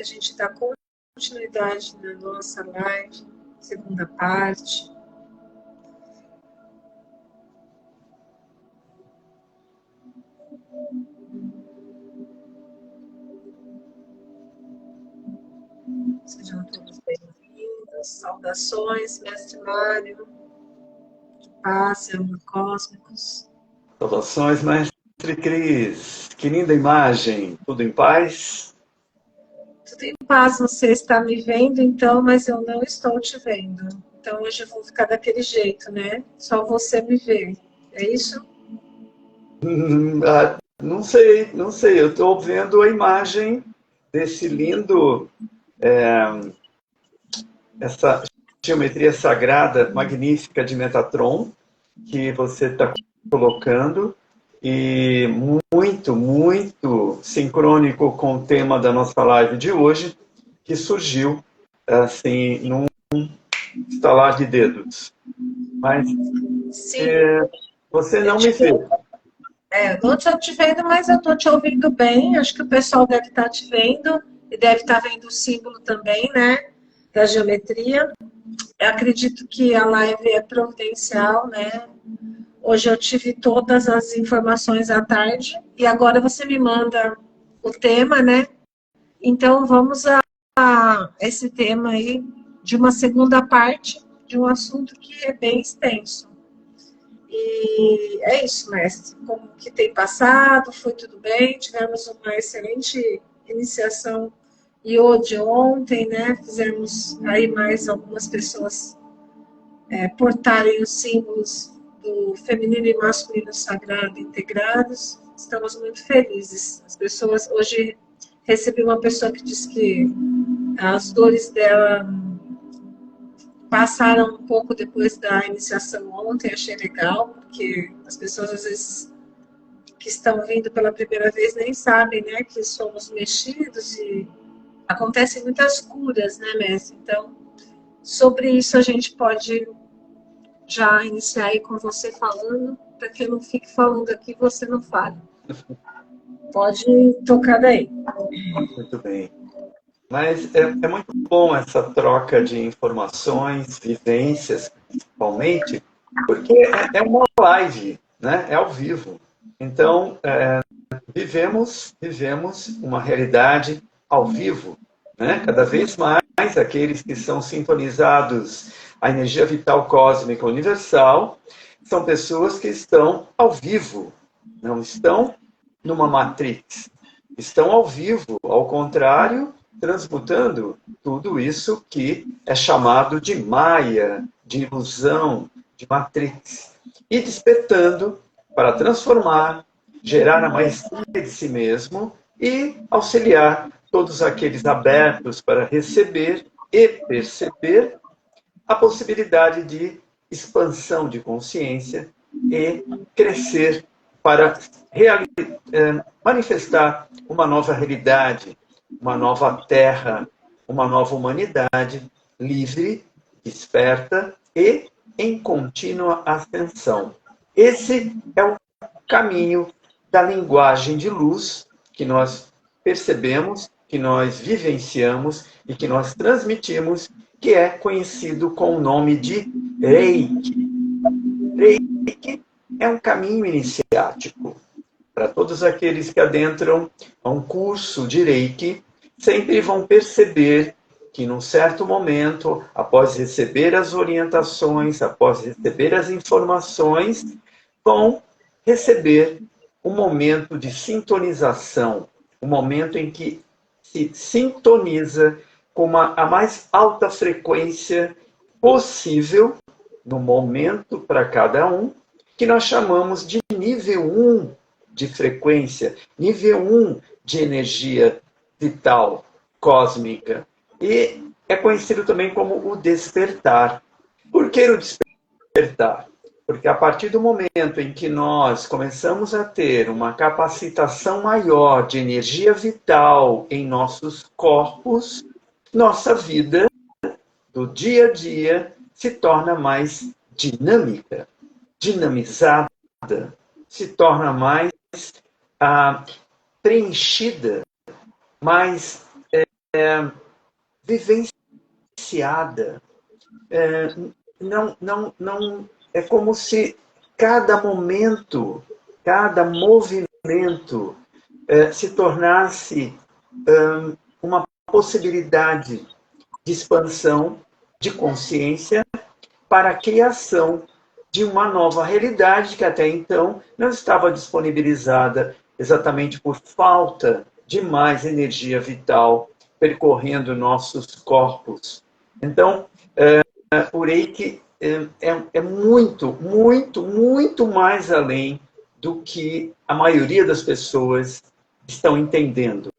a gente dá continuidade na nossa live, segunda parte. Sejam todos bem-vindos. Saudações, mestre Mário. Paz e amor cósmicos. Saudações, mestre Cris. Que linda imagem. Tudo em paz? Tudo em paz. Você está me vendo, então, mas eu não estou te vendo. Então, hoje eu vou ficar daquele jeito, né? Só você me vê. É isso? Não sei, não sei. Eu estou vendo a imagem desse lindo, essa geometria sagrada, magnífica de Metatron, que você está colocando, e muito, muito sincrônico com o tema da nossa live de hoje, que surgiu, assim, num estalar de dedos. Mas Sim. você não me vê. Eu não estou te vendo, mas eu estou te ouvindo bem. Acho que o pessoal deve estar te vendo e deve estar vendo o símbolo também, né? Da geometria. Eu acredito que a live é providencial, né? Hoje eu tive todas as informações à tarde e agora você me manda o tema, né? Então vamos a esse tema aí de uma segunda parte de um assunto que é bem extenso. E é isso, mestre. Como que tem passado? Foi tudo bem? Tivemos uma excelente iniciação de ontem, né? Fizemos aí mais algumas pessoas portarem os símbolos do feminino e masculino sagrado integrados. Estamos muito felizes. As pessoas, hoje recebi uma pessoa que disse que as dores dela passaram um pouco depois da iniciação ontem, achei legal, porque as pessoas às vezes que estão vindo pela primeira vez nem sabem, né, que somos mexidos e acontecem muitas curas, né, mestre? Então, sobre isso a gente pode já iniciar aí com você falando, para que eu não fique falando aqui e você não fale. Pode tocar daí. Muito bem. Mas é muito bom essa troca de informações, vivências, principalmente, porque é uma live, né? É ao vivo. Então, vivemos uma realidade ao vivo, né? Cada vez mais aqueles que são sintonizados à energia vital cósmica universal são pessoas que estão ao vivo, não estão numa matrix, estão ao vivo, ao contrário, transmutando tudo isso que é chamado de Maya, de ilusão, de matrix, e despertando para transformar, gerar a maestria de si mesmo e auxiliar todos aqueles abertos para receber e perceber a possibilidade de expansão de consciência e crescer para manifestar uma nova realidade, uma nova terra, uma nova humanidade livre, desperta e em contínua ascensão. Esse é o caminho da linguagem de luz que nós percebemos, que nós vivenciamos e que nós transmitimos, que é conhecido com o nome de Reiki. Reiki é um caminho iniciático. Para todos aqueles que adentram a um curso de Reiki, sempre vão perceber que, num certo momento, após receber as orientações, após receber as informações, vão receber um momento de sintonização, um momento em que se sintoniza com a mais alta frequência possível, no momento para cada um, que nós chamamos de nível 1 de frequência, nível 1 de energia vital cósmica. E é conhecido também como o despertar. Por que o despertar? Porque a partir do momento em que nós começamos a ter uma capacitação maior de energia vital em nossos corpos, nossa vida do dia a dia se torna mais dinâmica, dinamizada, se torna mais preenchida, mais vivenciada. Não, é como se cada momento, cada movimento se tornasse uma possibilidade de expansão de consciência para a criação de uma nova realidade que até então não estava disponibilizada exatamente por falta de mais energia vital percorrendo nossos corpos. Então, o Reiki é muito, muito, muito mais além do que a maioria das pessoas estão entendendo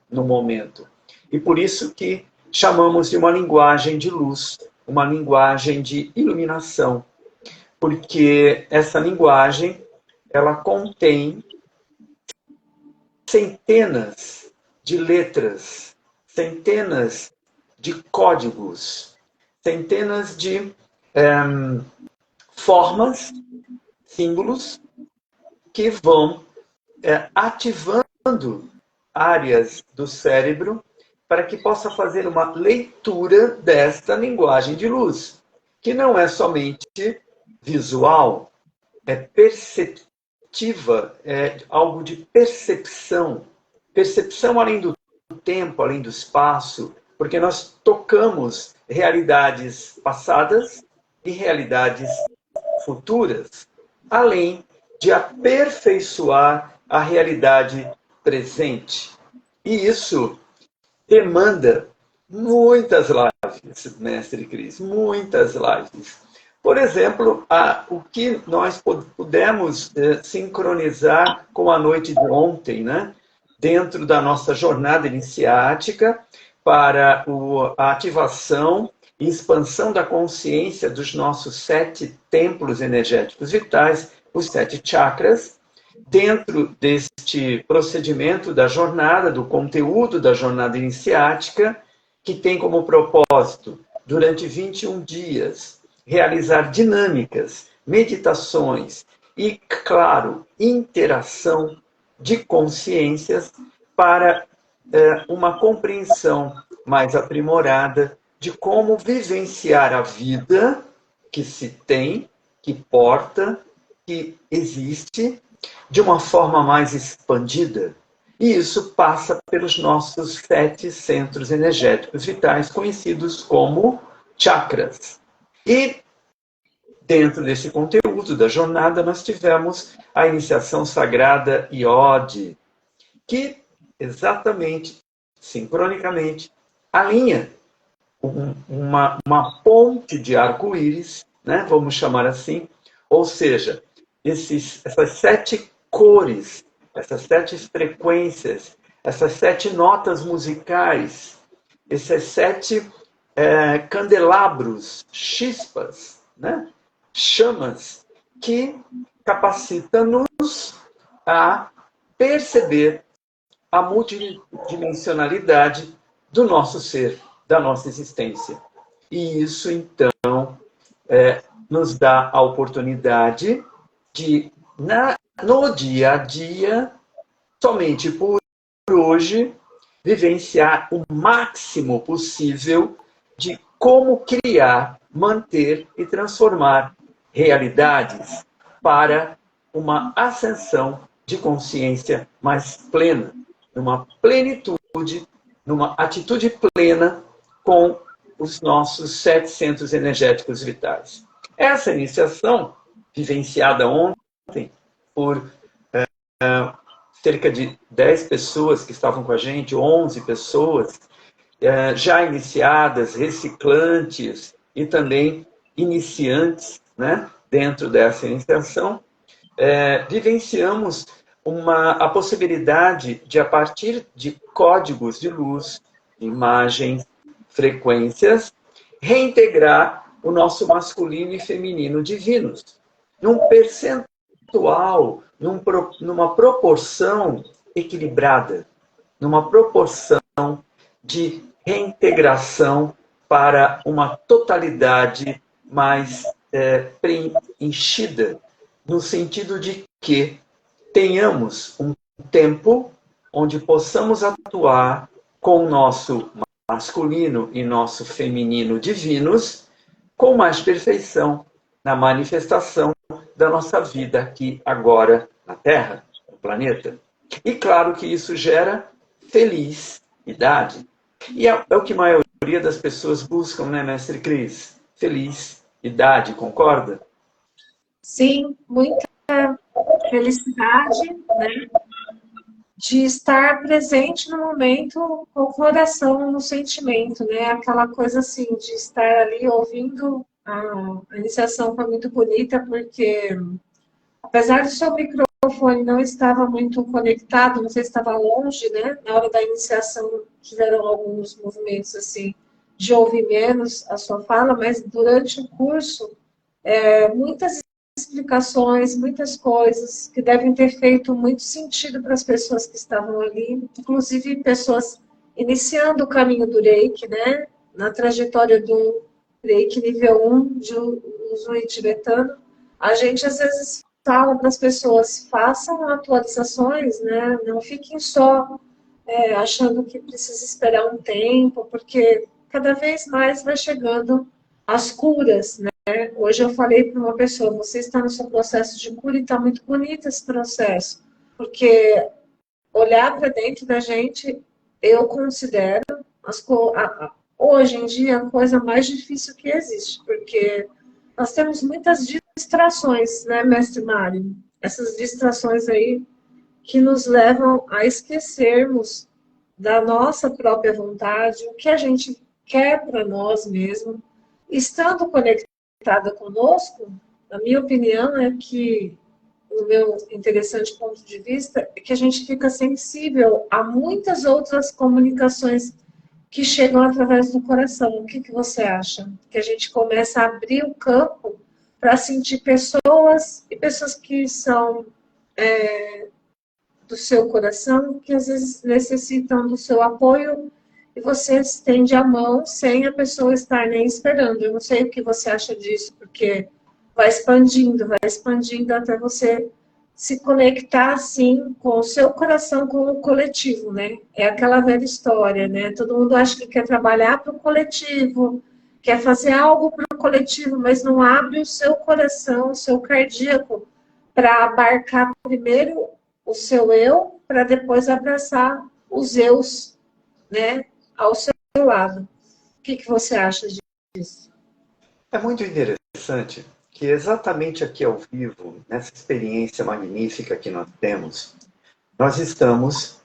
no momento. E por isso que chamamos de uma linguagem de luz, uma linguagem de iluminação, porque essa linguagem ela contém centenas de letras, centenas de códigos, centenas de formas, símbolos, que vão ativando áreas do cérebro para que possa fazer uma leitura desta linguagem de luz, que não é somente visual, é perceptiva, é algo de percepção. Percepção além do tempo, além do espaço, porque nós tocamos realidades passadas e realidades futuras, além de aperfeiçoar a realidade presente. E isso demanda muitas lives, Mestre Cris, muitas lives. Por exemplo, o que nós pudemos sincronizar com a noite de ontem, né? Dentro da nossa jornada iniciática para a ativação e expansão da consciência dos nossos 7 templos energéticos vitais, os 7 chakras, dentro deste procedimento da jornada, do conteúdo da jornada iniciática, que tem como propósito, durante 21 dias, realizar dinâmicas, meditações e, claro, interação de consciências para uma compreensão mais aprimorada de como vivenciar a vida que se tem, que porta, que existe, de uma forma mais expandida. E isso passa pelos nossos 7 centros energéticos vitais, conhecidos como chakras. E, dentro desse conteúdo da jornada, nós tivemos a iniciação sagrada Iode, que exatamente, sincronicamente, alinha uma ponte de arco-íris, né, vamos chamar assim, ou seja, essas 7 cores, essas 7 frequências, essas 7 notas musicais, esses 7 candelabros, chispas, né? Chamas, que capacitam-nos a perceber a multidimensionalidade do nosso ser, da nossa existência. E isso, então, nos dá a oportunidade de, no dia a dia, somente por hoje, vivenciar o máximo possível de como criar, manter e transformar realidades para uma ascensão de consciência mais plena, numa plenitude, numa atitude plena com os nossos 7 centros energéticos vitais. Essa iniciação, vivenciada ontem por cerca de 10 pessoas que estavam com a gente, 11 pessoas, já iniciadas, reciclantes e também iniciantes, né, dentro dessa iniciação, vivenciamos a possibilidade de, a partir de códigos de luz, imagens, frequências, reintegrar o nosso masculino e feminino divinos, num percentual, numa proporção equilibrada, numa proporção de reintegração para uma totalidade mais preenchida, no sentido de que tenhamos um tempo onde possamos atuar com o nosso masculino e nosso feminino divinos, com mais perfeição na manifestação da nossa vida aqui agora na Terra, no planeta. E claro que isso gera felicidade. E é o que a maioria das pessoas buscam, né, Mestre Cris? Felicidade, concorda? Sim, muita felicidade, né? De estar presente no momento, com o coração no sentimento, né? Aquela coisa assim, de estar ali ouvindo a iniciação foi muito bonita, porque apesar do seu microfone não estava muito conectado, não sei se estava longe, né? Na hora da iniciação tiveram alguns movimentos assim de ouvir menos a sua fala, mas durante o curso, muitas explicações, muitas coisas que devem ter feito muito sentido para as pessoas que estavam ali, inclusive pessoas iniciando o caminho do Reiki, né? Na trajetória do Reiki nível 1 de uso tibetano, a gente às vezes fala para as pessoas, façam atualizações, né? Não fiquem só achando que precisa esperar um tempo, porque cada vez mais vai chegando as curas, né? Hoje eu falei para uma pessoa, você está no seu processo de cura e está muito bonito esse processo, porque olhar para dentro da gente, eu considero hoje em dia a coisa mais difícil que existe, porque nós temos muitas distrações, né, mestre Mário? Essas distrações aí que nos levam a esquecermos da nossa própria vontade, o que a gente quer para nós mesmos, estando conectada conosco, a minha opinião é que, no meu interessante ponto de vista, é que a gente fica sensível a muitas outras comunicações que chegam através do coração. O que você acha? Que a gente começa a abrir o campo para sentir pessoas, e pessoas que são do seu coração, que às vezes necessitam do seu apoio, e você estende a mão sem a pessoa estar nem esperando. Eu não sei o que você acha disso, porque vai expandindo até você se conectar, assim, com o seu coração, com o coletivo, né? É aquela velha história, né? Todo mundo acha que quer trabalhar para o coletivo, quer fazer algo para o coletivo, mas não abre o seu coração, o seu cardíaco, para abarcar primeiro o seu eu, para depois abraçar os eus, né? Ao seu lado. O que você acha disso? É muito interessante que exatamente aqui ao vivo, nessa experiência magnífica que nós temos, nós estamos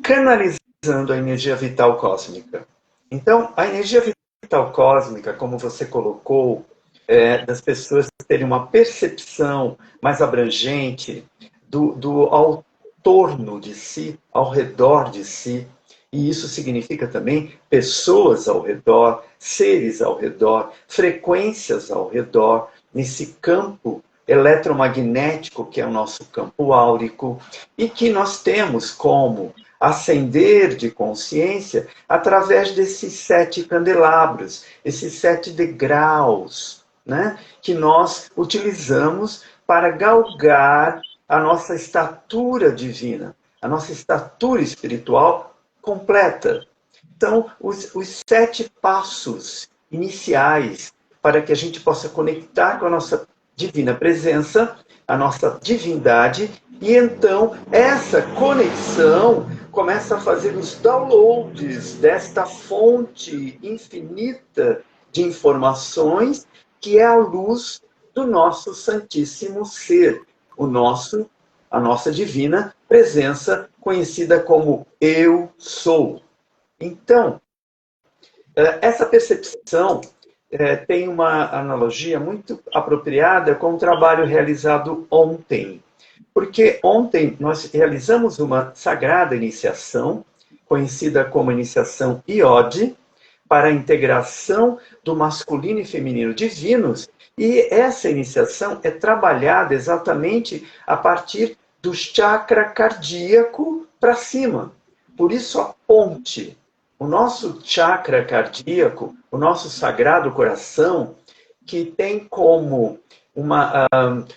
canalizando a energia vital cósmica. Então, a energia vital cósmica, como você colocou, das pessoas terem uma percepção mais abrangente do ao torno de si, ao redor de si. E isso significa também pessoas ao redor, seres ao redor, frequências ao redor, nesse campo eletromagnético que é o nosso campo áurico, e que nós temos como ascender de consciência através desses 7 candelabros, esses 7 degraus, né, que nós utilizamos para galgar a nossa estatura divina, a nossa estatura espiritual completa. Então, os 7 passos iniciais para que a gente possa conectar com a nossa divina presença, a nossa divindade, e então essa conexão começa a fazer os downloads desta fonte infinita de informações que é a luz do nosso Santíssimo Ser, a nossa divina presença, conhecida como Eu Sou. Então, essa percepção tem uma analogia muito apropriada com o trabalho realizado ontem. Porque ontem nós realizamos uma sagrada iniciação, conhecida como iniciação Iode, para a integração do masculino e feminino divinos, e essa iniciação é trabalhada exatamente a partir do chakra cardíaco para cima. Por isso a ponte. O nosso chakra cardíaco, o nosso sagrado coração, que tem como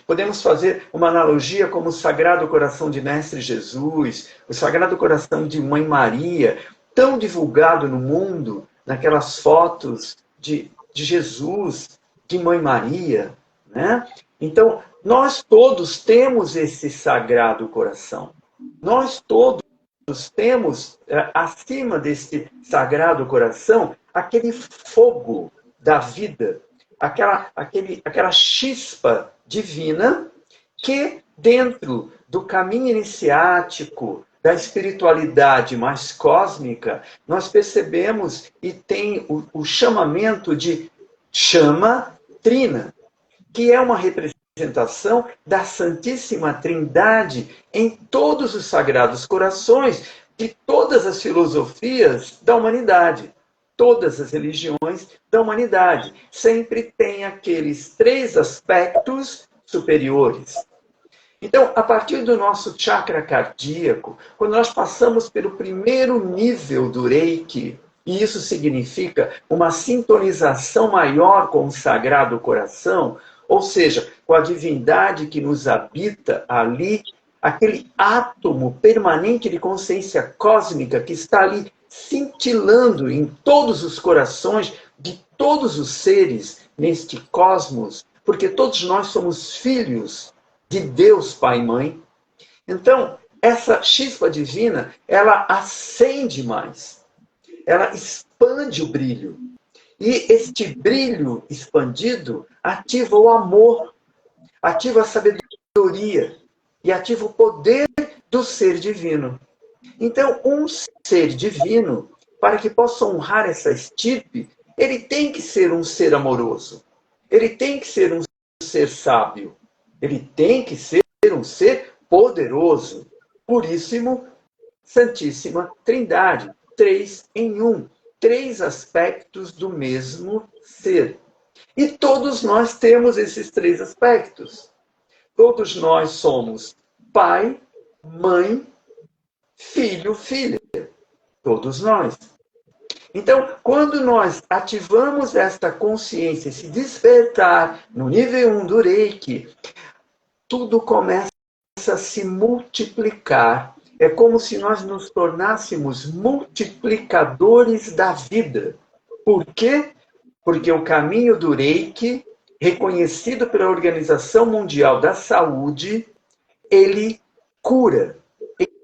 podemos fazer uma analogia como o Sagrado Coração de Mestre Jesus, o Sagrado Coração de Mãe Maria, tão divulgado no mundo, naquelas fotos de Jesus, de Mãe Maria, né? Então, nós todos temos esse Sagrado Coração. Nós todos temos, acima desse Sagrado Coração, aquele fogo da vida, aquela chispa divina que, dentro do caminho iniciático, da espiritualidade mais cósmica, nós percebemos e tem o chamamento de chama trina, que é uma representação da Santíssima Trindade em todos os sagrados corações de todas as filosofias da humanidade, todas as religiões da humanidade. Sempre tem aqueles 3 aspectos superiores. Então, a partir do nosso chakra cardíaco, quando nós passamos pelo primeiro nível do Reiki, e isso significa uma sintonização maior com o Sagrado Coração, ou seja, com a divindade que nos habita ali, aquele átomo permanente de consciência cósmica que está ali cintilando em todos os corações de todos os seres neste cosmos, porque todos nós somos filhos de Deus Pai e Mãe. Então, essa chispa divina, ela acende mais, ela expande o brilho. E este brilho expandido ativa o amor, ativa a sabedoria e ativa o poder do ser divino. Então, um ser divino, para que possa honrar essa estirpe, ele tem que ser um ser amoroso, ele tem que ser um ser sábio, ele tem que ser um ser poderoso. Puríssimo, Santíssima Trindade, 3 em 1. 3 aspectos do mesmo ser. E todos nós temos esses 3 aspectos. Todos nós somos pai, mãe, filho, filha. Todos nós. Então, quando nós ativamos esta consciência, esse despertar no nível 1 do Reiki, tudo começa a se multiplicar. É como se nós nos tornássemos multiplicadores da vida. Por quê? Porque o caminho do Reiki, reconhecido pela Organização Mundial da Saúde, ele cura,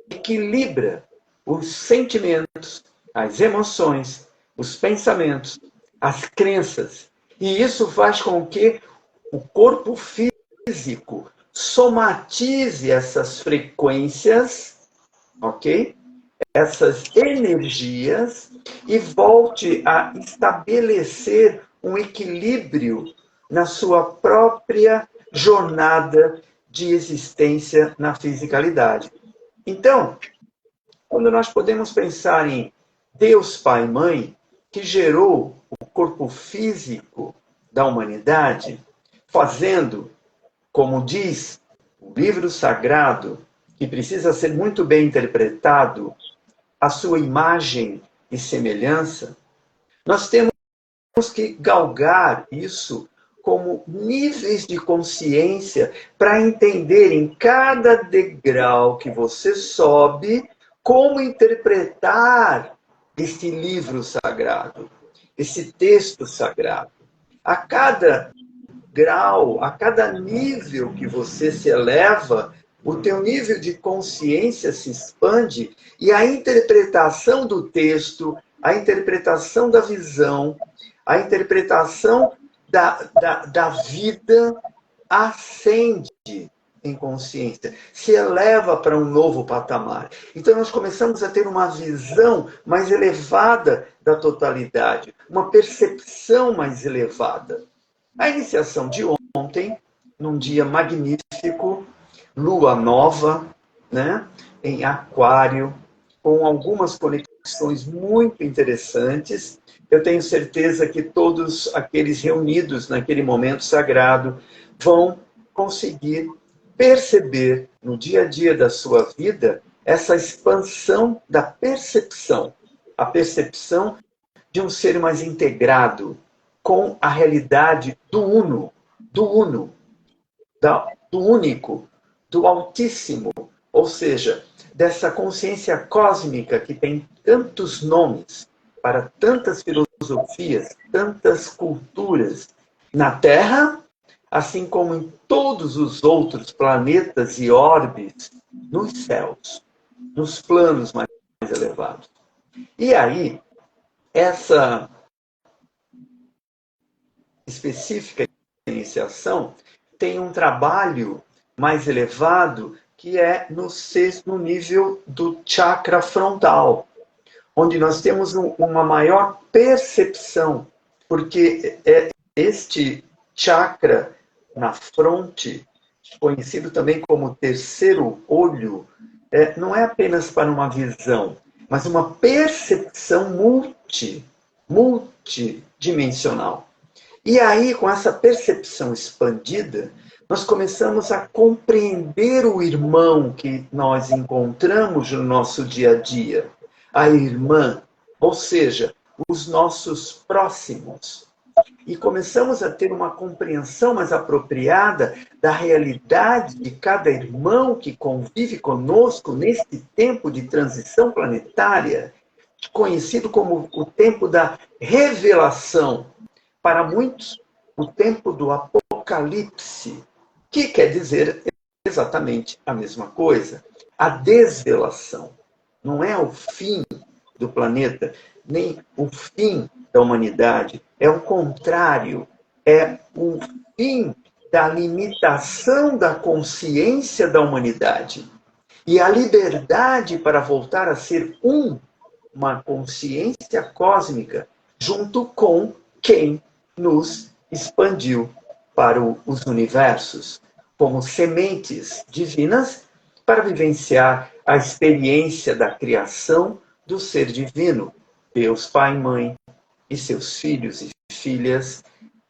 equilibra os sentimentos, as emoções, os pensamentos, as crenças. E isso faz com que o corpo físico somatize essas frequências, ok? Essas energias e volte a estabelecer um equilíbrio na sua própria jornada de existência na fisicalidade. Então, quando nós podemos pensar em Deus Pai e Mãe, que gerou o corpo físico da humanidade, fazendo, como diz o livro sagrado, que precisa ser muito bem interpretado, a sua imagem e semelhança, nós temos que galgar isso como níveis de consciência para entender em cada degrau que você sobe como interpretar esse livro sagrado, esse texto sagrado. A cada grau, a cada nível que você se eleva, o teu nível de consciência se expande e a interpretação do texto, a interpretação da visão, a interpretação da vida ascende em consciência, se eleva para um novo patamar. Então nós começamos a ter uma visão mais elevada da totalidade, uma percepção mais elevada. A iniciação de ontem, num dia magnífico, lua nova, né, em Aquário, com algumas conexões muito interessantes. Eu tenho certeza que todos aqueles reunidos naquele momento sagrado vão conseguir perceber no dia a dia da sua vida essa expansão da percepção, a percepção de um ser mais integrado com a realidade do uno, do único, do Altíssimo, ou seja, dessa consciência cósmica que tem tantos nomes, para tantas filosofias, tantas culturas na Terra, assim como em todos os outros planetas e orbes nos céus, nos planos mais elevados. E aí, essa específica iniciação tem um trabalho mais elevado que é no sexto nível do chakra frontal, onde nós temos uma maior percepção, porque este chakra na fronte, conhecido também como terceiro olho, não é apenas para uma visão, mas uma percepção multidimensional. E aí, com essa percepção expandida, nós começamos a compreender o irmão que nós encontramos no nosso dia a dia, a irmã, ou seja, os nossos próximos. E começamos a ter uma compreensão mais apropriada da realidade de cada irmão que convive conosco neste tempo de transição planetária, conhecido como o tempo da revelação. Para muitos, o tempo do apocalipse, que quer dizer exatamente a mesma coisa. A desvelação não é o fim do planeta, nem o fim da humanidade. É o contrário. É o fim da limitação da consciência da humanidade. E a liberdade para voltar a ser uma consciência cósmica, junto com quem nos expandiu para os universos, como sementes divinas, para vivenciar a experiência da criação do ser divino, Deus Pai e Mãe, e seus filhos e filhas,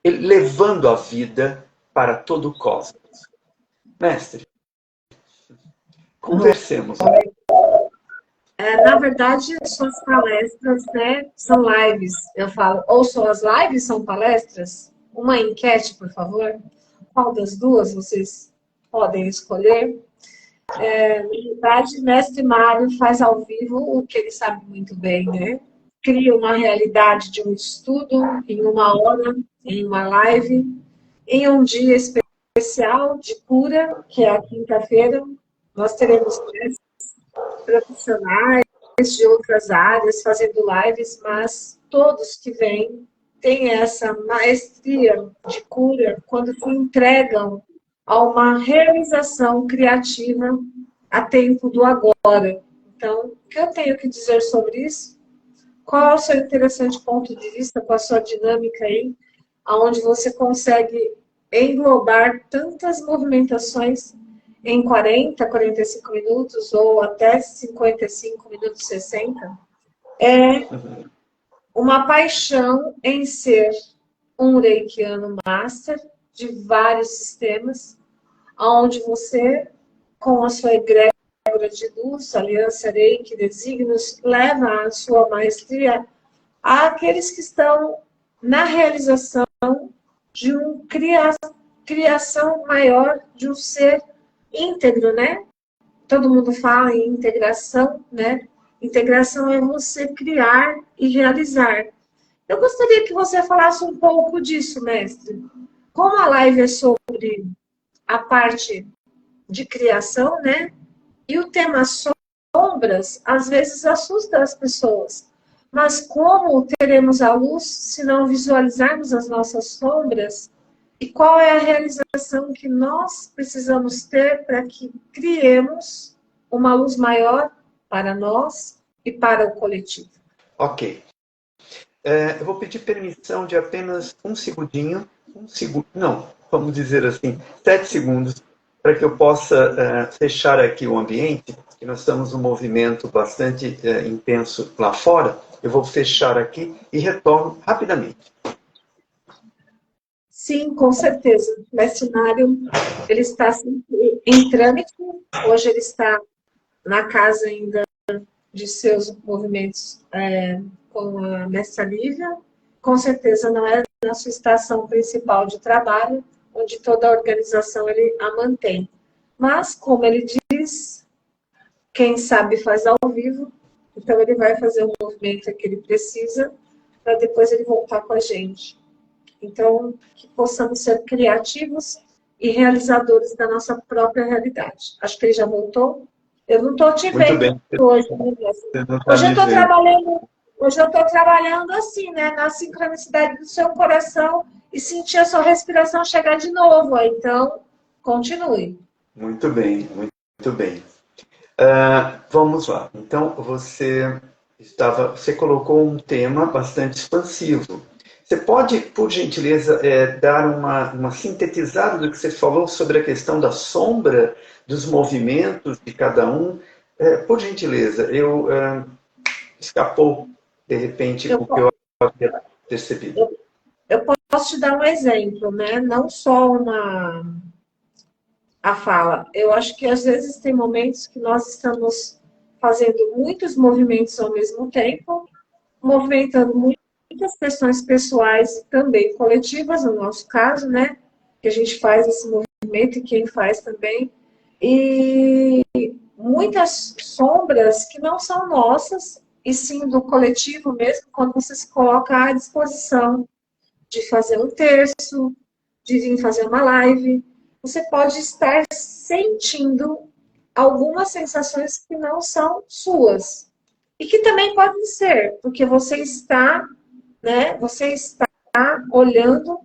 levando a vida para todo o cosmos. Mestre, conversemos. Na verdade, suas palestras, né, são lives. Eu falo, ou suas lives são palestras? Uma enquete, por favor. Qual das duas vocês podem escolher? Na verdade, Mestre Mário faz ao vivo o que ele sabe muito bem, né? Cria uma realidade de um estudo em uma hora, em uma live, em um dia especial de cura, que é a quinta-feira. Nós teremos profissionais de outras áreas fazendo lives, mas todos que vêm têm essa maestria de cura quando se entregam a uma realização criativa a tempo do agora. Então, o que eu tenho que dizer sobre isso? Qual é o seu interessante ponto de vista com a sua dinâmica aí, onde você consegue englobar tantas movimentações em 40, 45 minutos ou até 55 minutos, 60, é uma paixão em ser um reikiano master de vários sistemas, onde você, com a sua egrégora de luz, aliança reiki, desígnios, leva a sua maestria àqueles que estão na realização de uma criação maior de um ser íntegro, né? Todo mundo fala em integração, né? Integração é você criar e realizar. Eu gostaria que você falasse um pouco disso, mestre. Como a live é sobre a parte de criação, né? E o tema sombras, às vezes assusta as pessoas. Mas como teremos a luz se não visualizarmos as nossas sombras? E qual é a realização que nós precisamos ter para que criemos uma luz maior para nós e para o coletivo? Ok. Eu vou pedir permissão de apenas um segundinho, não, vamos dizer assim, 7 segundos, para que eu possa fechar aqui o ambiente, que nós estamos num movimento bastante intenso lá fora. Eu vou fechar aqui e retorno rapidamente. Sim, com certeza. O Mestre Mário, ele está em trâmite, hoje ele está na casa ainda de seus movimentos com a Mestra Lívia. Com certeza não é na sua estação principal de trabalho, onde toda a organização ele a mantém. Mas, como ele diz, quem sabe faz ao vivo, então ele vai fazer o movimento que ele precisa, para depois ele voltar com a gente. Então, que possamos ser criativos e realizadores da nossa própria realidade. Acho que ele já voltou. Eu não estou te Muito vendo bem. hoje, Você não está hoje eu me estou vendo. trabalhando, hoje eu estou trabalhando assim, né, na sincronicidade do seu coração e sentir a sua respiração chegar de novo. Então, continue. Muito bem, muito bem. Vamos lá. Então, você colocou um tema bastante expansivo. Você pode, por gentileza, dar uma sintetizada do que você falou sobre a questão da sombra, dos movimentos de cada um? Por gentileza, escapou, de repente, Eu, o que eu havia percebido. eu posso te dar um exemplo, né? Não só a fala. Eu acho que às vezes tem momentos que nós estamos fazendo muitos movimentos ao mesmo tempo, movimentando muitas questões pessoais e também coletivas, no nosso caso, né? Que a gente faz esse movimento e quem faz também. E muitas sombras que não são nossas, e sim do coletivo mesmo, quando você se coloca à disposição de fazer um terço, de vir fazer uma live, você pode estar sentindo algumas sensações que não são suas. E que também podem ser, porque você está, né, você está olhando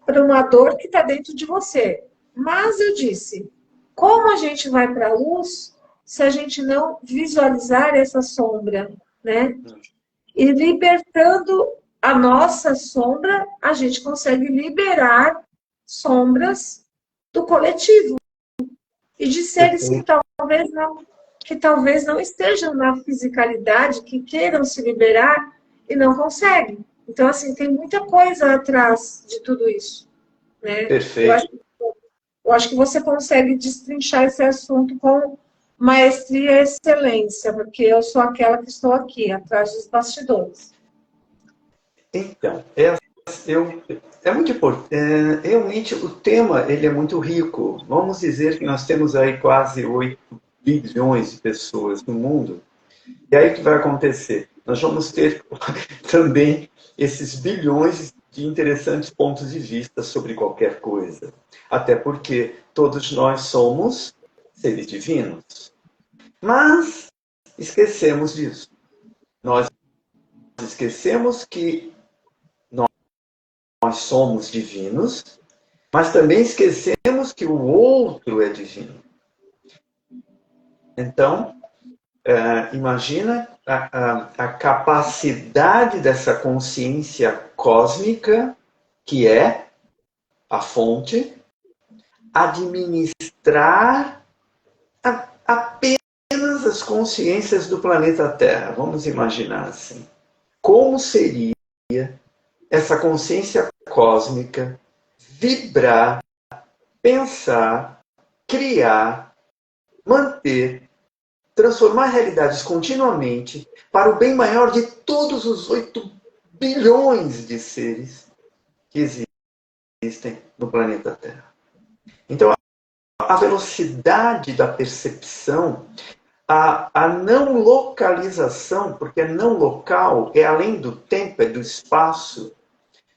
para uma dor que está dentro de você. Mas eu disse, como a gente vai para a luz se a gente não visualizar essa sombra, né? E libertando a nossa sombra, a gente consegue liberar sombras do coletivo e de seres Perfeito. que talvez não estejam na fisicalidade, que queiram se liberar e não conseguem. Então, assim, tem muita coisa atrás de tudo isso, né? Perfeito. Eu acho que você consegue destrinchar esse assunto com maestria e excelência, porque eu sou aquela que estou aqui, atrás dos bastidores. Então, é muito importante. Realmente, o tema ele é muito rico. Vamos dizer que nós temos aí quase 8 bilhões de pessoas no mundo. E aí o que vai acontecer? Nós vamos ter também esses bilhões de interessantes pontos de vista sobre qualquer coisa. Até porque todos nós somos seres divinos. Mas esquecemos disso. Nós esquecemos que nós somos divinos, mas também esquecemos que o outro é divino. Então, imagina a capacidade dessa consciência cósmica, que é a fonte, administrar apenas as consciências do planeta Terra. Vamos imaginar assim. Como seria essa consciência cósmica vibrar, pensar, criar, manter, transformar realidades continuamente para o bem maior de todos os 8 bilhões de seres que existem no planeta Terra. Então, a velocidade da percepção, a não localização, porque não local, é além do tempo, é do espaço.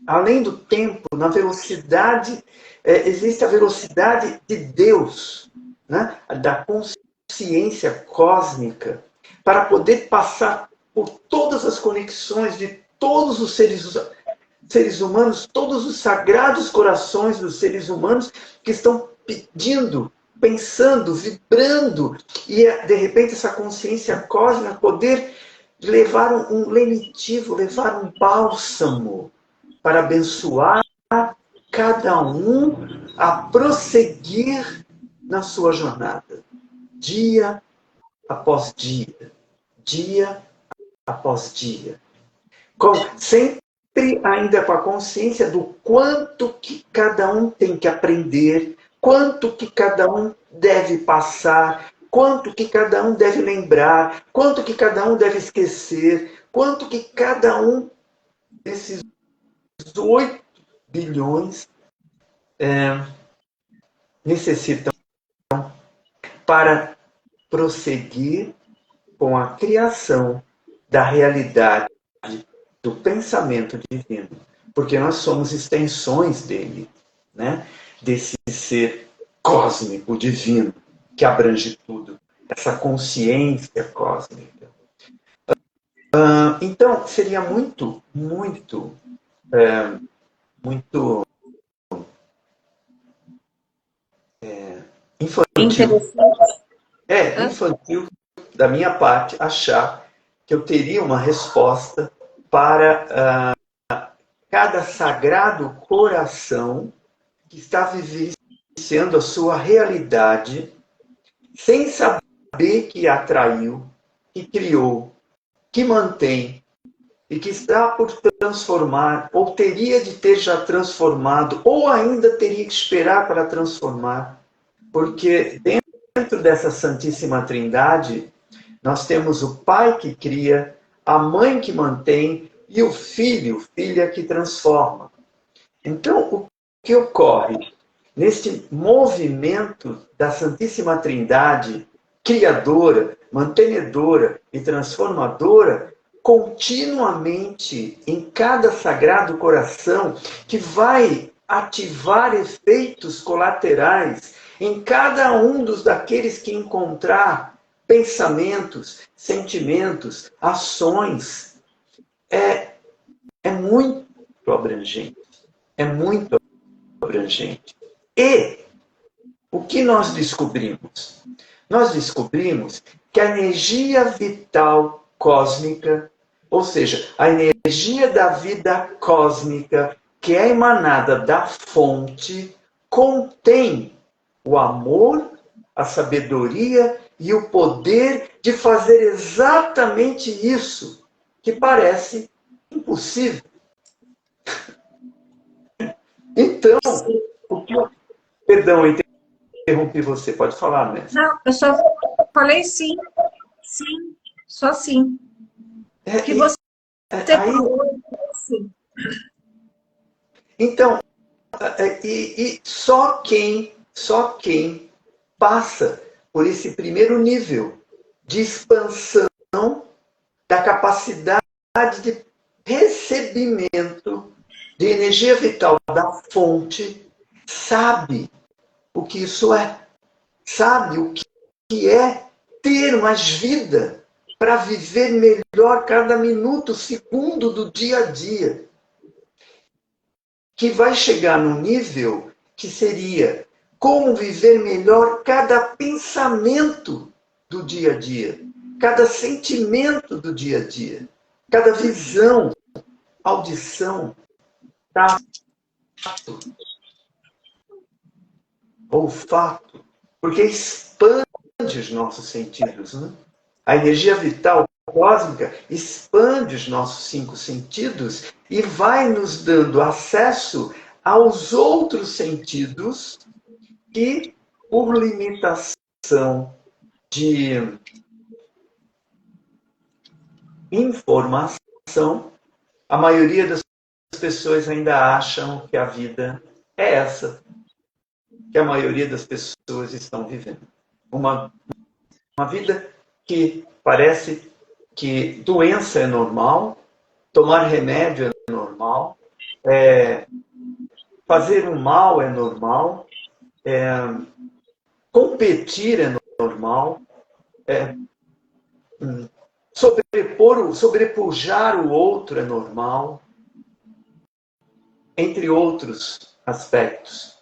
Além do tempo, na velocidade, existe a velocidade de Deus, né? Da consciência cósmica, para poder passar por todas as conexões de todos os seres humanos, todos os sagrados corações dos seres humanos que estão pedindo, pensando, vibrando, e de repente essa consciência cósmica poder levar um lenitivo, levar um bálsamo para abençoar cada um a prosseguir na sua jornada, dia após dia, dia após dia. Sempre ainda com a consciência do quanto que cada um tem que aprender, quanto que cada um deve passar, quanto que cada um deve lembrar, quanto que cada um deve esquecer, quanto que cada um desses 8 bilhões necessitam para prosseguir com a criação da realidade do pensamento divino, porque nós somos extensões dele, né? Desse ser cósmico, divino, que abrange tudo, essa consciência cósmica. Então, seria muito infantil, infantil da minha parte achar que eu teria uma resposta para cada sagrado coração que está vivenciando a sua realidade sem saber que atraiu, que criou, que mantém e que está por transformar, ou teria de ter já transformado, ou ainda teria que esperar para transformar. Porque dentro dessa Santíssima Trindade, nós temos o Pai que cria, a Mãe que mantém e o Filho, filha que transforma. Então, o que ocorre neste movimento da Santíssima Trindade, criadora, mantenedora e transformadora, continuamente em cada Sagrado Coração, que vai ativar efeitos colaterais em cada um daqueles que encontrar pensamentos, sentimentos, ações. É muito abrangente. É muito abrangente. E o que nós descobrimos? Nós descobrimos que a energia vital cósmica, ou seja, a energia da vida cósmica, que é emanada da fonte, contém o amor, a sabedoria e o poder de fazer exatamente isso, que parece impossível. Então, o que eu... Perdão, eu interrompi você. Pode falar, Mestre. Não, eu só falei sim, só sim. Que você falou, sim. Então, só quem passa por esse primeiro nível de expansão da capacidade de recebimento de energia vital da fonte, sabe o que isso é. Sabe o que é ter mais vida para viver melhor cada minuto, segundo do dia a dia. Que vai chegar no nível que seria como viver melhor cada pensamento do dia a dia, cada sentimento do dia a dia, cada visão, audição, tato, olfato, porque expande os nossos sentidos, né? A energia vital cósmica expande os nossos 5 sentidos e vai nos dando acesso aos outros sentidos que, por limitação de informação, a maioria das pessoas ainda acham que a vida é essa que a maioria das pessoas estão vivendo. Uma vida que parece que doença é normal, tomar remédio é normal, fazer o mal é normal, competir é normal, sobrepujar o outro é normal, entre outros aspectos,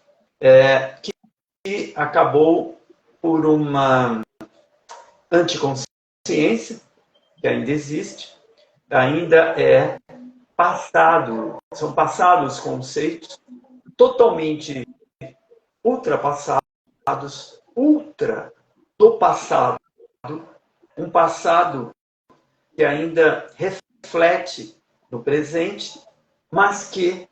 que acabou por uma anticonsciência, que ainda existe, ainda são passados conceitos totalmente ultrapassados, ultra do passado, um passado que ainda reflete no presente, mas que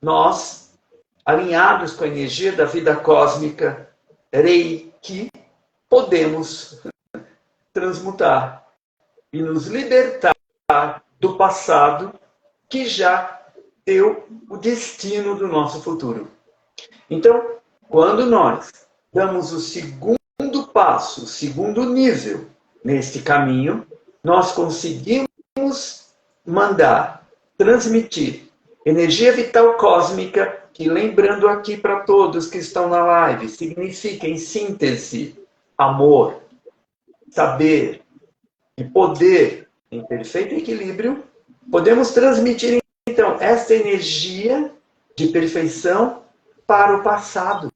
nós, alinhados com a energia da vida cósmica, Reiki, podemos transmutar e nos libertar do passado que já deu o destino do nosso futuro. Então, quando nós damos o segundo passo, o segundo nível neste caminho, nós conseguimos mandar, transmitir energia vital cósmica, que, lembrando aqui para todos que estão na live, significa, em síntese, amor, saber e poder em perfeito equilíbrio. Podemos transmitir, então, essa energia de perfeição para o passado.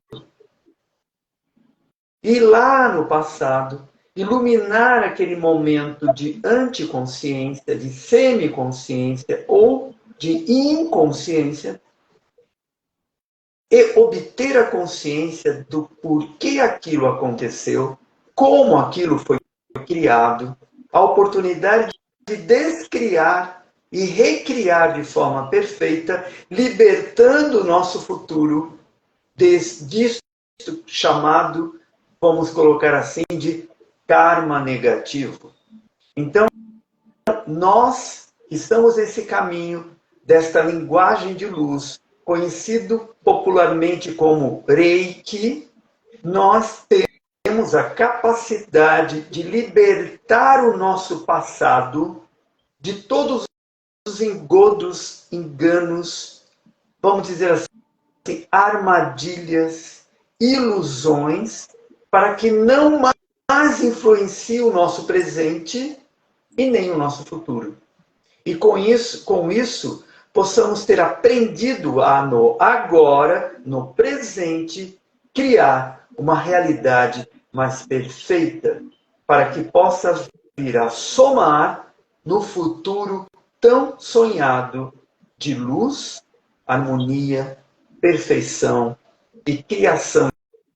E lá no passado, iluminar aquele momento de anticonsciência, de semiconsciência ou de inconsciência, e obter a consciência do porquê aquilo aconteceu, como aquilo foi criado, a oportunidade de descriar e recriar de forma perfeita, libertando o nosso futuro disso chamado, vamos colocar assim, de karma negativo. Então, nós que estamos nesse caminho desta linguagem de luz, conhecido popularmente como Reiki, nós temos a capacidade de libertar o nosso passado de todos os engodos, enganos, vamos dizer assim, armadilhas, ilusões, para que não mais influencie o nosso presente e nem o nosso futuro. E com isso, possamos ter aprendido a, no agora, no presente, criar uma realidade mais perfeita, para que possa vir a somar no futuro tão sonhado de luz, harmonia, perfeição e criação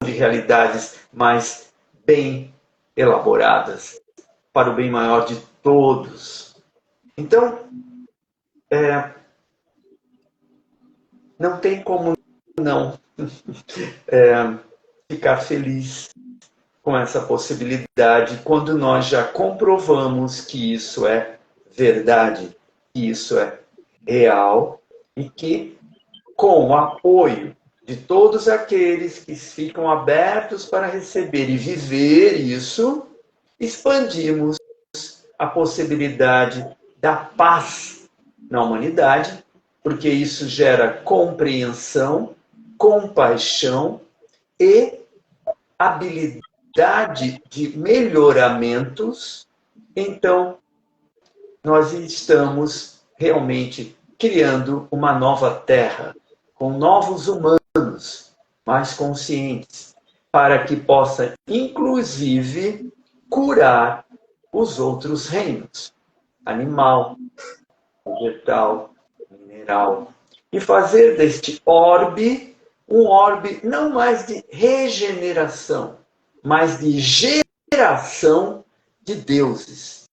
de realidades mais bem elaboradas, para o bem maior de todos. Então, não tem como não ficar feliz com essa possibilidade quando nós já comprovamos que isso é verdade, que isso é real e que, com o apoio de todos aqueles que ficam abertos para receber e viver isso, expandimos a possibilidade da paz na humanidade, porque isso gera compreensão, compaixão e habilidade de melhoramentos. Então, nós estamos realmente criando uma nova terra, com novos humanos mais conscientes, para que possa, inclusive, curar os outros reinos, animal, vegetal, mineral, e fazer deste orbe um orbe não mais de regeneração, mas de geração de deuses,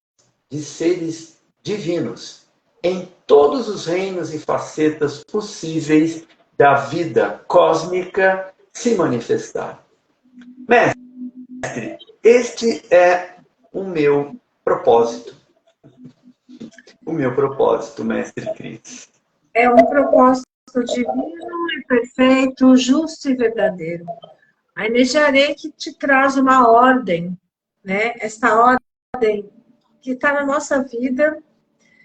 de seres divinos, em todos os reinos e facetas possíveis da vida cósmica se manifestar. Mestre, este é o meu propósito. O meu propósito, Mestre Cris. É um propósito divino e perfeito, justo e verdadeiro. A energia Reiki te traz uma ordem, né? Esta ordem que está na nossa vida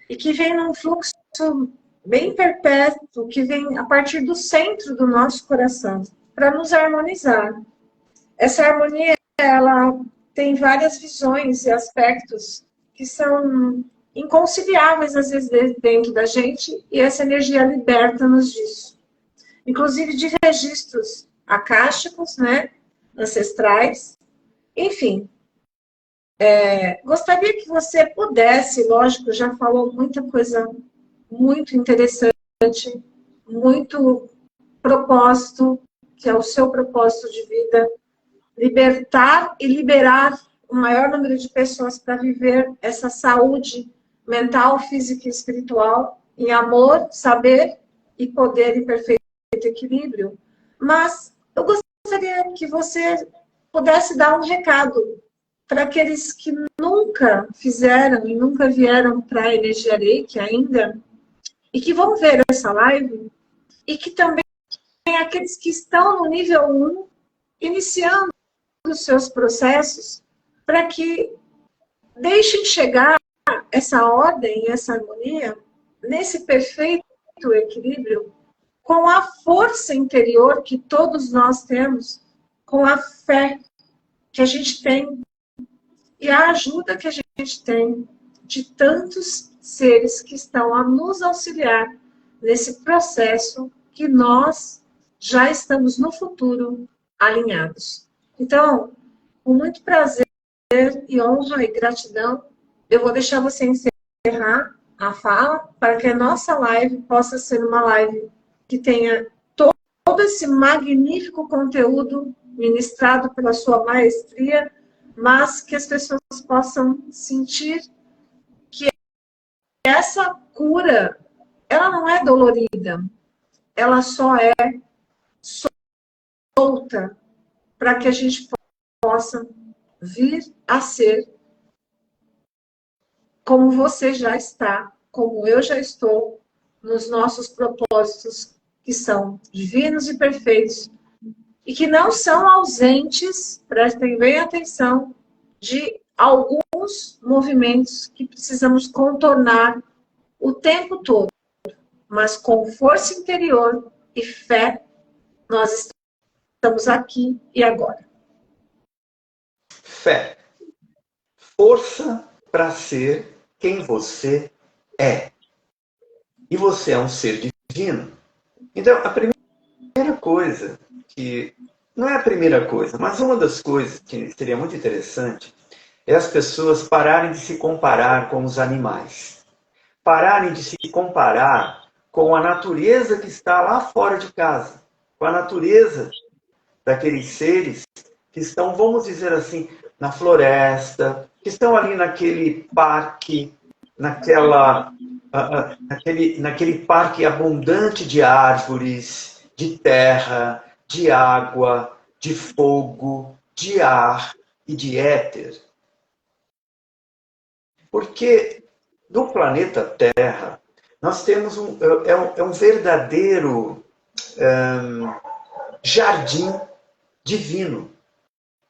e que vem num fluxo bem perpétuo, que vem a partir do centro do nosso coração, para nos harmonizar. Essa harmonia, ela tem várias visões e aspectos que são inconciliáveis, às vezes, dentro da gente, e essa energia liberta-nos disso. Inclusive de registros akáshicos, né? Ancestrais, enfim. Gostaria que você pudesse, lógico, já falou muita coisa muito interessante, muito propósito, que é o seu propósito de vida, libertar e liberar o maior número de pessoas para viver essa saúde mental, física e espiritual, em amor, saber e poder em perfeito equilíbrio. Mas eu gostaria que você pudesse dar um recado para aqueles que nunca fizeram e nunca vieram para a energia Reiki ainda, e que vão ver essa live, e que também aqueles que estão no nível 1, iniciando os seus processos para que deixem chegar essa ordem, essa harmonia, nesse perfeito equilíbrio, com a força interior que todos nós temos, com a fé que a gente tem e a ajuda que a gente tem de tantos seres que estão a nos auxiliar nesse processo que nós já estamos no futuro alinhados. Então, com muito prazer e honra e gratidão, eu vou deixar você encerrar a fala para que a nossa live possa ser uma live que tenha todo esse magnífico conteúdo ministrado pela sua maestria, mas que as pessoas possam sentir que essa cura, ela não é dolorida, ela só é solta para que a gente possa vir a ser como você já está, como eu já estou, nos nossos propósitos que são divinos e perfeitos, e que não são ausentes, prestem bem atenção, de alguns movimentos que precisamos contornar o tempo todo, mas com força interior e fé, nós estamos aqui e agora. Fé. Força para ser quem você é. E você é um ser divino. Então, a primeira coisa que... Não é a primeira coisa, mas uma das coisas que seria muito interessante é as pessoas pararem de se comparar com os animais. Pararem de se comparar com a natureza que está lá fora de casa. Com a natureza daqueles seres que estão, vamos dizer assim, na floresta, que estão ali naquele parque, naquele parque abundante de árvores, de terra, de água, de fogo, de ar e de éter. Porque no planeta Terra, nós temos um verdadeiro jardim divino,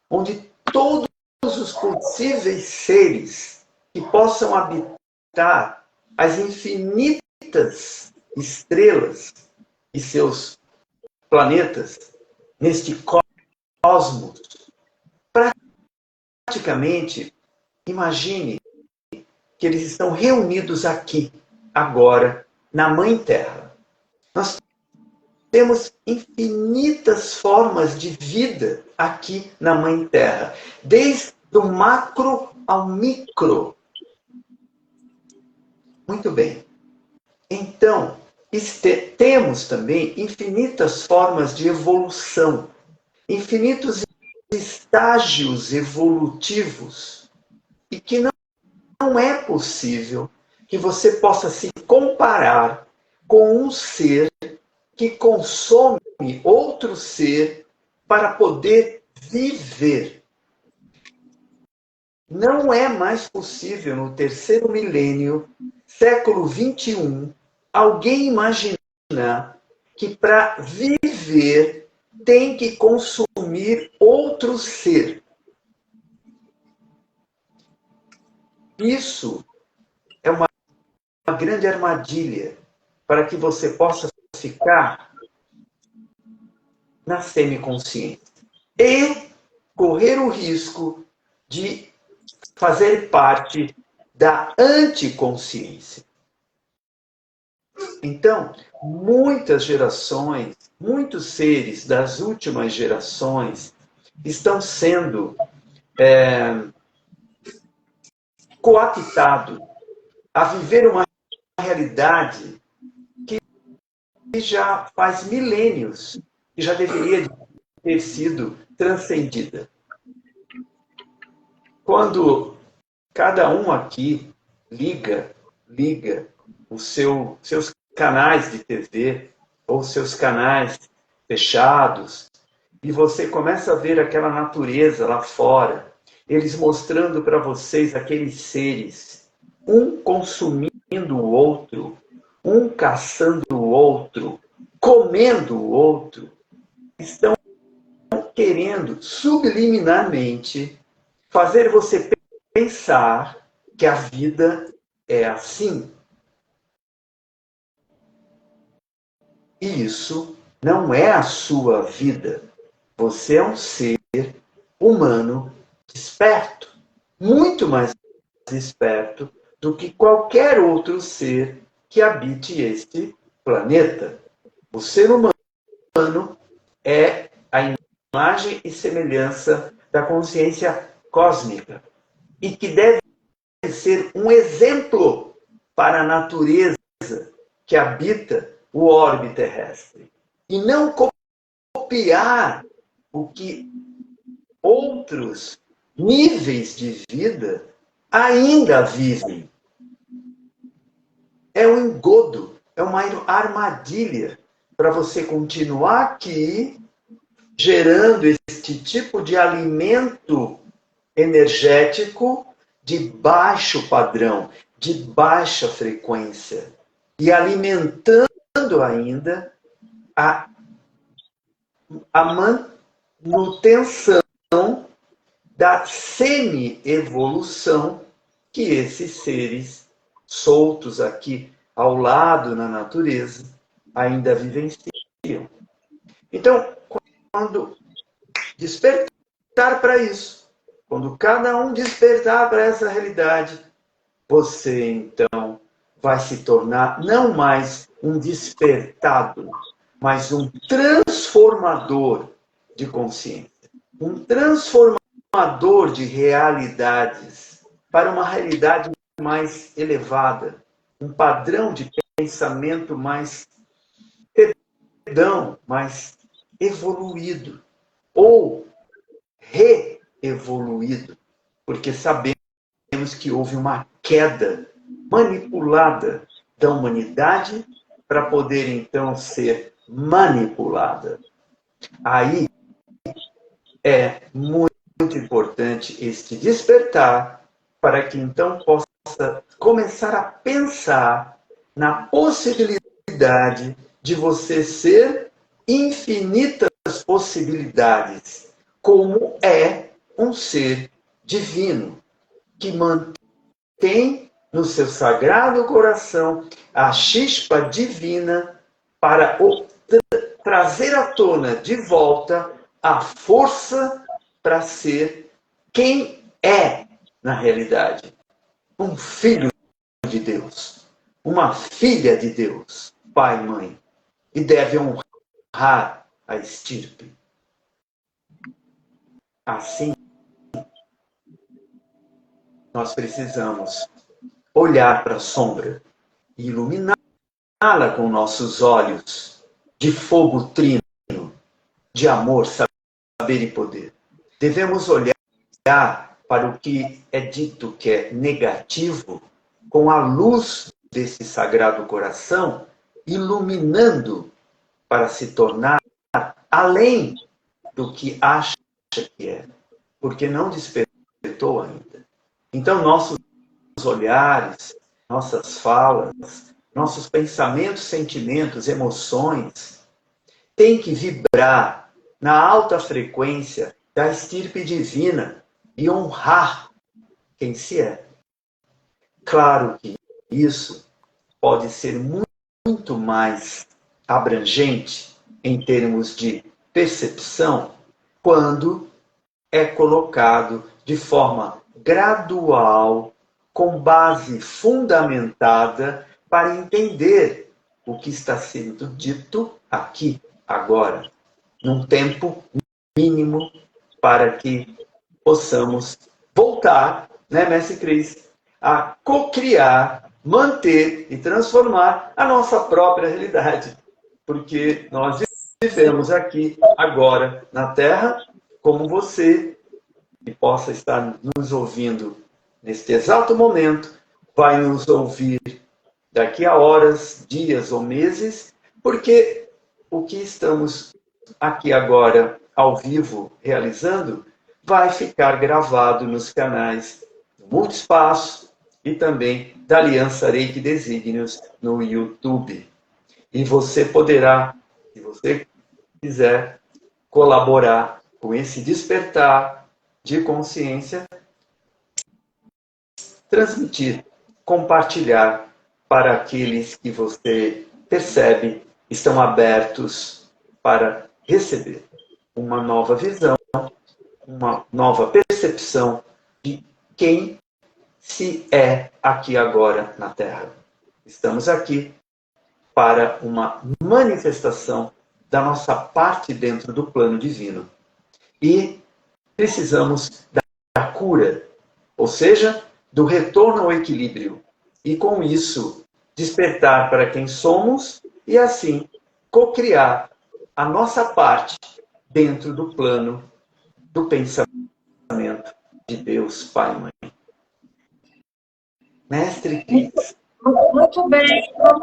onde todos os possíveis seres que possam habitar as infinitas estrelas e seus planetas neste cosmos, praticamente, imagine que eles estão reunidos aqui, agora, na Mãe Terra. Nós temos infinitas formas de vida aqui na Mãe Terra, desde o macro ao micro. Muito bem. Então, temos também infinitas formas de evolução, infinitos estágios evolutivos, e que não é possível que você possa se comparar com um ser que consome outro ser para poder viver. Não é mais possível no terceiro milênio, século 21, alguém imaginar que para viver tem que consumir outro ser. Isso é uma grande armadilha para que você possa ficar na semiconsciência e correr o risco de fazer parte da anticonsciência. Então, muitas gerações, muitos seres das últimas gerações estão sendo coaptados a viver uma realidade que já faz milênios que já deveria ter sido transcendida. Quando cada um aqui liga os seus canais de TV ou seus canais fechados, e você começa a ver aquela natureza lá fora, eles mostrando para vocês aqueles seres, um consumindo o outro, um caçando o outro, comendo o outro, estão querendo subliminarmente fazer você pensar que a vida é assim. E isso não é a sua vida. Você é um ser humano esperto, muito mais esperto do que qualquer outro ser que habite este planeta. O ser humano é a imagem e semelhança da consciência cósmica e que deve ser um exemplo para a natureza que habita o orbe terrestre. E não copiar o que outros níveis de vida ainda vivem. É um engodo, é uma armadilha para você continuar aqui gerando este tipo de alimento energético de baixo padrão, de baixa frequência, e alimentando ainda a manutenção da semi-evolução que esses seres soltos aqui ao lado na natureza ainda vivenciam. Então, quando despertar para isso, quando cada um despertar para essa realidade, você então vai se tornar não mais um despertado, mas um transformador de consciência, um transformador de realidades para uma realidade mais elevada, um padrão de pensamento mais mais evoluído ou reevoluído, porque sabemos que houve uma queda manipulada da humanidade para poder então ser manipulada. Aí é muito importante este despertar para que então possa começar a pensar na possibilidade de você ser infinitas possibilidades, como é um ser divino, que mantém no seu sagrado coração a chispa divina para trazer à tona de volta a força para ser quem é na realidade. Um filho de Deus, uma filha de Deus, pai e mãe, e deve honrar a estirpe. Assim, nós precisamos olhar para a sombra e iluminá-la com nossos olhos de fogo trino, de amor, saber e poder. Devemos olhar para o que é dito que é negativo com a luz desse sagrado coração, iluminando para se tornar além do que acha que é, porque não despertou ainda. Então, nossos olhares, nossas falas, nossos pensamentos, sentimentos, emoções, têm que vibrar na alta frequência da estirpe divina e honrar quem se é. Claro que isso pode ser muito mais abrangente em termos de percepção quando é colocado de forma gradual, com base fundamentada, para entender o que está sendo dito aqui, agora, num tempo mínimo, para que possamos voltar, né, Mestre Cris, a co-criar, manter e transformar a nossa própria realidade. Porque nós vivemos aqui, agora, na Terra, como você, que possa estar nos ouvindo neste exato momento, vai nos ouvir daqui a horas, dias ou meses, porque o que estamos aqui agora, ao vivo, realizando, vai ficar gravado nos canais do Multiespaço e também da Aliança Reiki Desígnios no YouTube. E você poderá, se você quiser, colaborar com esse despertar de consciência, transmitir, compartilhar para aqueles que você percebe estão abertos para receber uma nova visão, uma nova percepção de quem se é aqui agora na Terra. Estamos aqui para uma manifestação da nossa parte dentro do plano divino. E precisamos da cura, ou seja, do retorno ao equilíbrio. E com isso, despertar para quem somos e assim co-criar a nossa parte dentro do plano do pensamento de Deus, Pai e Mãe. Mestre Cris. Muito bem. Então,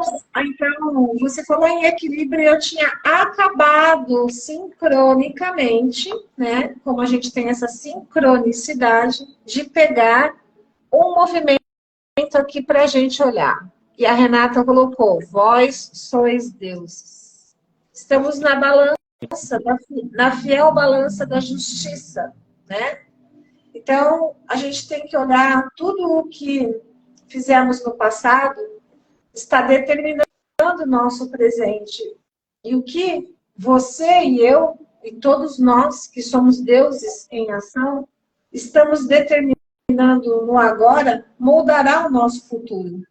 você falou em equilíbrio, eu tinha acabado sincronicamente, né? Como a gente tem essa sincronicidade de pegar um movimento aqui para a gente olhar. E a Renata colocou: vós sois deuses. Estamos na balança, na fiel balança da justiça, né? Então, a gente tem que olhar tudo o que fizemos no passado está determinando o nosso presente. E o que você e eu, e todos nós que somos deuses em ação, estamos determinando no agora, moldará o nosso futuro.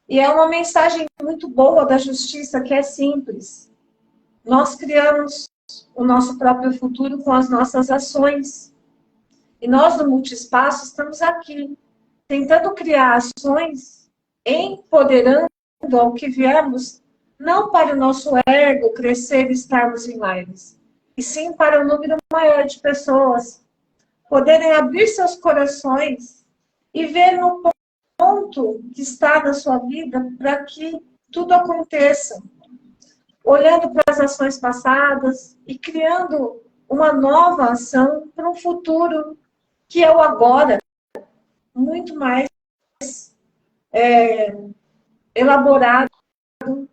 E é uma mensagem muito boa da justiça, que é simples. Nós criamos o nosso próprio futuro com as nossas ações. E nós, no Multiespaço, estamos aqui, tentando criar ações, empoderando ao que viemos, não para o nosso ego crescer e estarmos em lives, e sim para um número maior de pessoas poderem abrir seus corações e ver no ponto que está na sua vida para que tudo aconteça, olhando para as ações passadas e criando uma nova ação para um futuro que é o agora, muito mais elaborado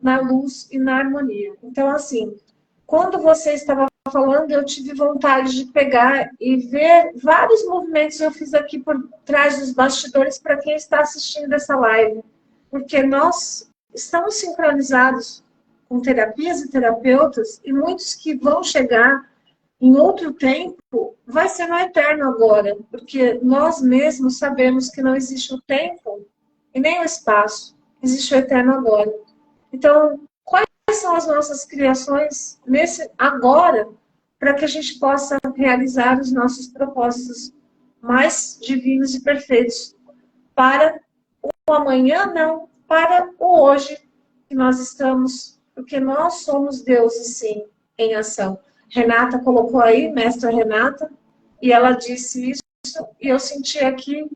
na luz e na harmonia. Então, assim, quando você estava falando, eu tive vontade de pegar e ver vários movimentos que eu fiz aqui por trás dos bastidores para quem está assistindo essa live. Porque nós estamos sincronizados com terapias e terapeutas, e muitos que vão chegar em outro tempo, vai ser no eterno agora, porque nós mesmos sabemos que não existe o tempo e nem o espaço, existe o eterno agora. Então, quais são as nossas criações nesse agora, para que a gente possa realizar os nossos propósitos mais divinos e perfeitos para o amanhã, não, para o hoje que nós estamos, porque nós somos deuses, sim, em ação. Renata colocou aí, mestra Renata, e ela disse isso, e eu senti aqui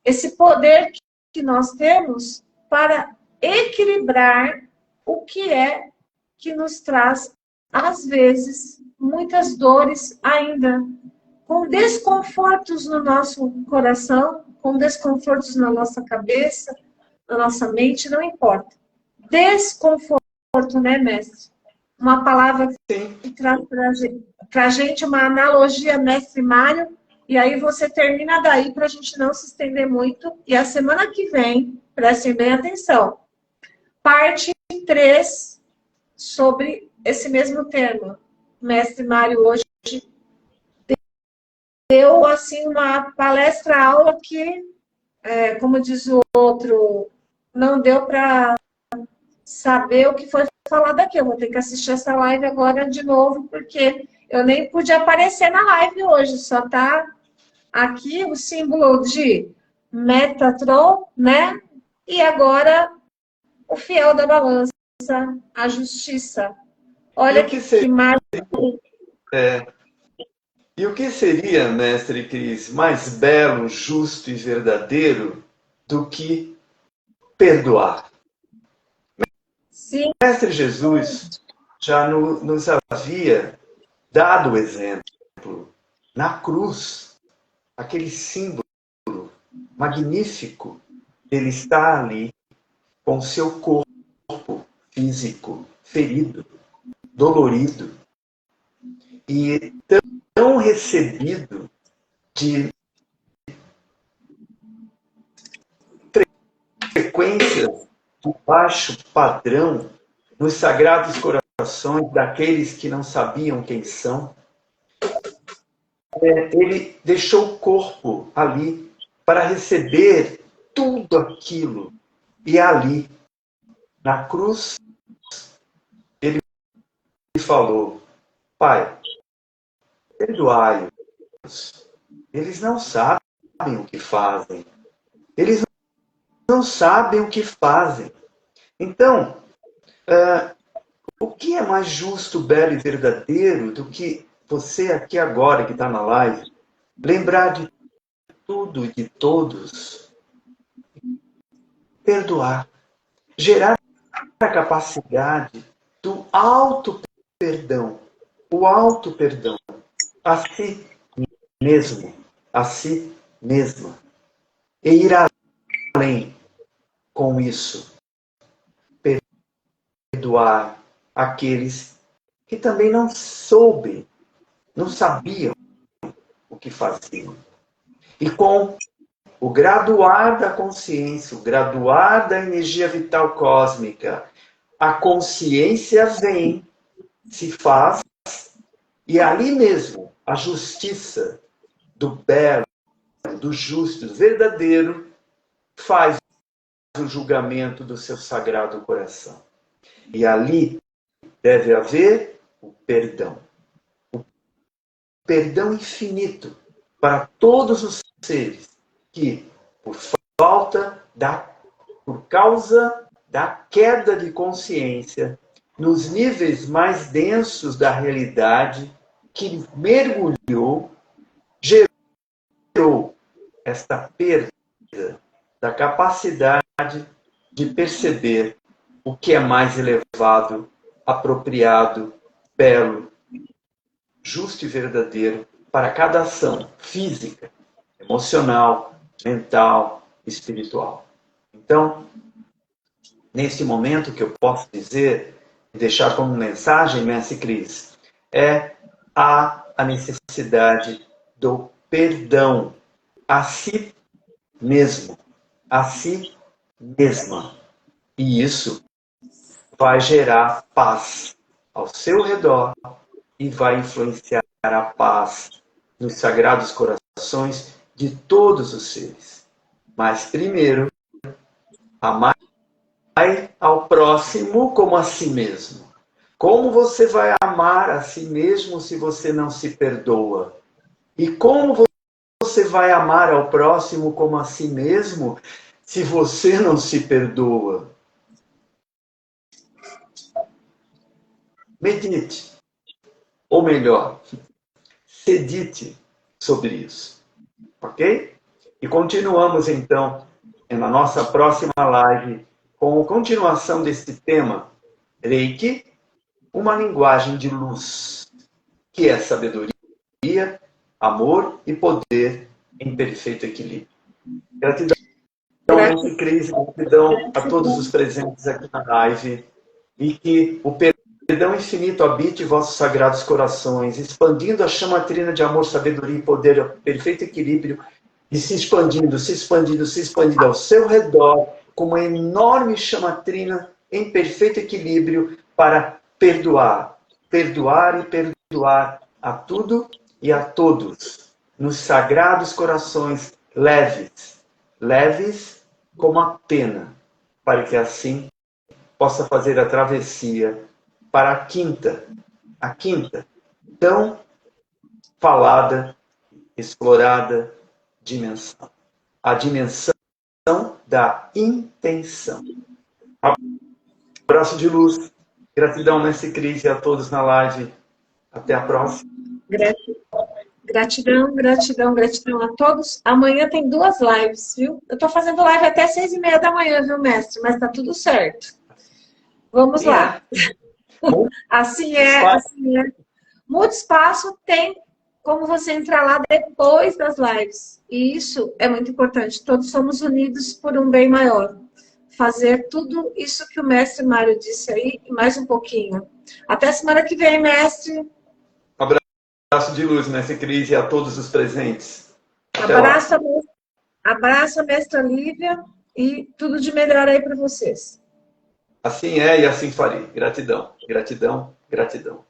esse poder que nós temos para equilibrar o que é que nos traz, às vezes, muitas dores ainda, com desconfortos no nosso coração, com desconfortos na nossa cabeça, na nossa mente, não importa. Desconforto, né, mestre? Uma palavra que traz para a gente uma analogia, mestre Mário, e aí você termina daí para a gente não se estender muito. E a semana que vem, prestem bem atenção, parte 3 sobre esse mesmo tema. Mestre Mário hoje deu assim uma palestra-aula que, como diz o outro, não deu para saber o que foi falado aqui. Eu vou ter que assistir essa live agora de novo, porque eu nem pude aparecer na live hoje, só está aqui o símbolo de Metatron, né? E agora o fiel da balança, a justiça. Olha que maravilha. E o que seria, mestre Cris, mais belo, justo e verdadeiro do que perdoar? Sim. Mestre Jesus já nos havia dado o exemplo na cruz, aquele símbolo magnífico. Ele está ali com seu corpo físico ferido, dolorido. e tão recebido de frequências de baixo padrão nos sagrados corações daqueles que não sabiam quem são. Ele deixou o corpo ali para receber tudo aquilo. E ali, na cruz, ele falou: Pai, perdoai-os. Eles não sabem o que fazem. Eles não sabem o que fazem. Então, o que é mais justo, belo e verdadeiro do que você aqui agora, que está na live, lembrar de tudo e de todos, perdoar, gerar a capacidade do auto-perdão, o auto-perdão, a si mesmo, a si mesma, e ir além com isso, perdoar aqueles que também não sabiam o que faziam. E com o graduar da consciência, o graduar da energia vital cósmica, a consciência vem, se faz, e ali mesmo a justiça do belo, do justo, do verdadeiro, faz o julgamento do seu sagrado coração. E ali deve haver o perdão. O perdão infinito para todos os seres que, por causa da queda de consciência, nos níveis mais densos da realidade, que mergulhou, gerou esta perda da capacidade de perceber o que é mais elevado, apropriado, belo, justo e verdadeiro para cada ação física, emocional, mental, espiritual. Então, nesse momento, o que eu posso dizer e deixar como mensagem, Mestre Cris, é a necessidade do perdão a si mesmo, a si mesma. E isso vai gerar paz ao seu redor e vai influenciar a paz nos sagrados corações de todos os seres. Mas primeiro, amar ao próximo como a si mesmo. Como você vai amar a si mesmo se você não se perdoa? E como você vai amar ao próximo como a si mesmo se você não se perdoa? Medite. Ou melhor, medite sobre isso. Ok? E continuamos então na nossa próxima live com a continuação desse tema, Reiki, uma linguagem de luz, que é sabedoria, amor e poder em perfeito equilíbrio. Gratidão, Mestre Cris, gratidão a todos os presentes aqui na live, e que o perdão infinito habite vossos sagrados corações, expandindo a chama trina de amor, sabedoria e poder, perfeito equilíbrio, e se expandindo, se expandindo, se expandindo ao seu redor, como uma enorme chama trina em perfeito equilíbrio para perdoar, perdoar e perdoar a tudo e a todos, nos sagrados corações leves, leves como a pena, para que assim possa fazer a travessia para a quinta tão falada, explorada dimensão. A dimensão da intenção. Abraço de luz. Gratidão, Mestre Cris, e a todos na live. Até a próxima. Gratidão, gratidão, gratidão a todos. Amanhã tem 2 lives, viu? Eu tô fazendo live até 6h30 da manhã, viu, mestre? Mas tá tudo certo. Vamos lá. Assim é, assim é. Muito espaço tem como você entrar lá depois das lives. E isso é muito importante. Todos somos unidos por um bem maior. Fazer tudo isso que o mestre Mário disse aí e mais um pouquinho. Até semana que vem, mestre. abraço de luz nessa crise a todos os presentes. Até Abraço, lá. abraço a mestra Lívia e tudo de melhor aí para vocês. Assim é e assim farei. Gratidão, gratidão, gratidão.